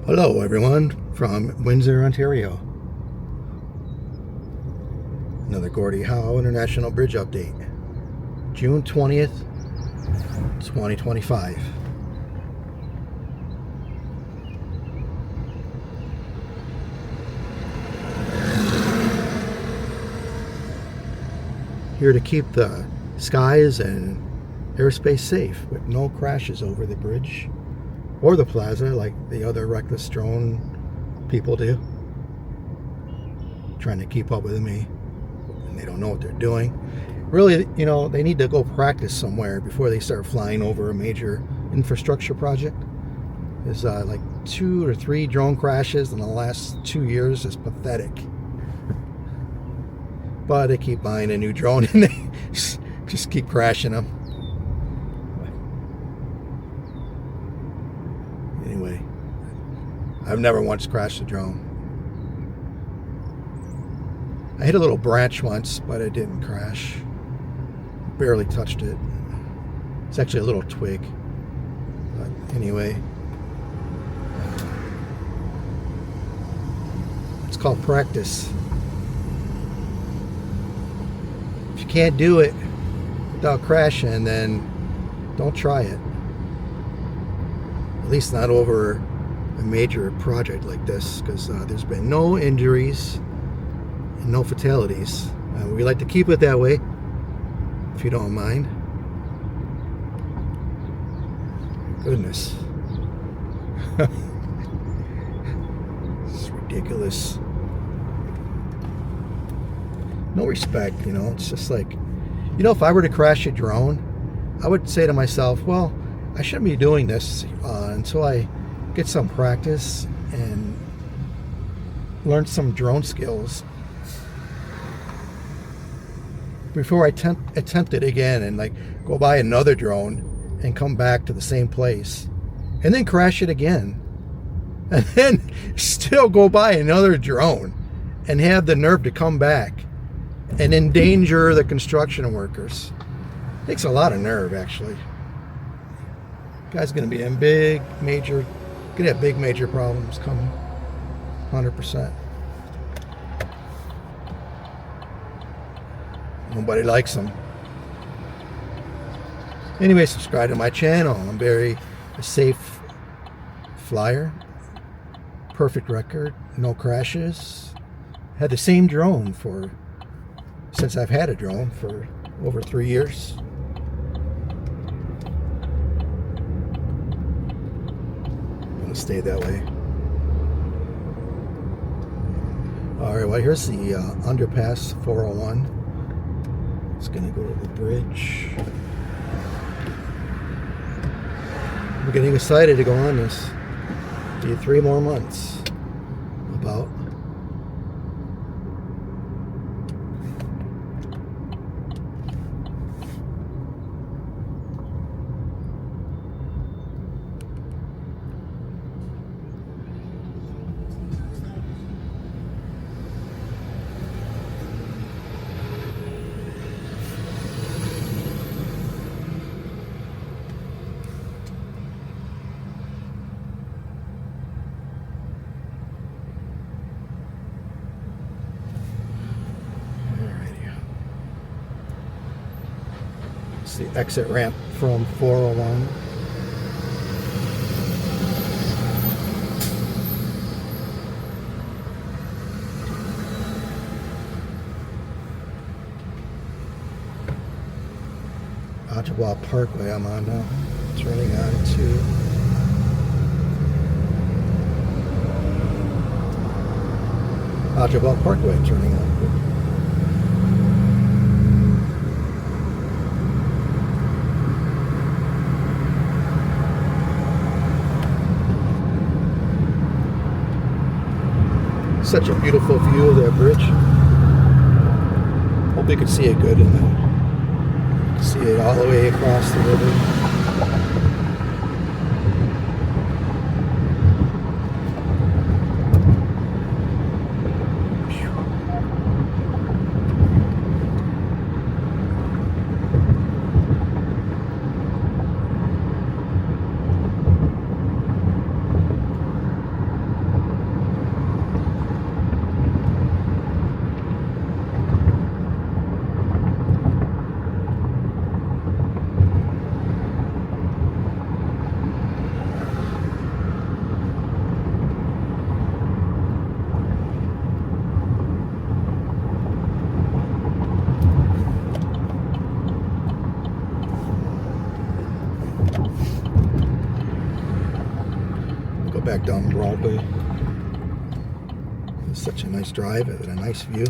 Hello everyone from Windsor, Ontario. Another Gordie Howe International Bridge update. June 20th, 2025. Here to keep the skies and airspace safe with no crashes over the bridge or the plaza like the other reckless drone people do, trying to keep up with me, and they don't know what they're doing. Really, you know, they need to go practice somewhere before they start flying over a major infrastructure project. There's like 2 or 3 drone crashes in the last 2 years. It's pathetic. But they keep buying a new drone and they just keep crashing them. Anyway, I've never once crashed a drone. I hit a little branch once, but it didn't crash. Barely touched it. It's actually a little twig. But anyway, it's called practice. If you can't do it without crashing, then don't try it. At least not over a major project like this, because there's been no injuries and no fatalities. We like to keep it that way, if you don't mind. Goodness. It's ridiculous. No respect, you know. It's just like, you know, if I were to crash a drone, I would say to myself, well, I shouldn't be doing this until I get some practice and learn some drone skills before I attempt it again and like go buy another drone and come back to the same place and then crash it again and then still go buy another drone and have the nerve to come back and endanger the construction workers. Takes a lot of nerve, actually. Guy's gonna be in gonna have big major problems coming. 100%. Nobody likes them. Anyway, subscribe to my channel. I'm a safe flyer. Perfect record. No crashes. Had the same drone since I've had a drone for over 3 years. Gonna stay that way. Alright, well, here's the underpass 401. It's gonna go to the bridge. I'm getting excited to go on this. Be 3 more months. About. It's the exit ramp from 401. Ottawa Parkway I'm on now. Turning on to Ottawa Parkway, turning on. Such a beautiful view of that bridge. Hope you can see it good in there. See it all the way across the river. dumb Broadway. It's such a nice drive and a nice view.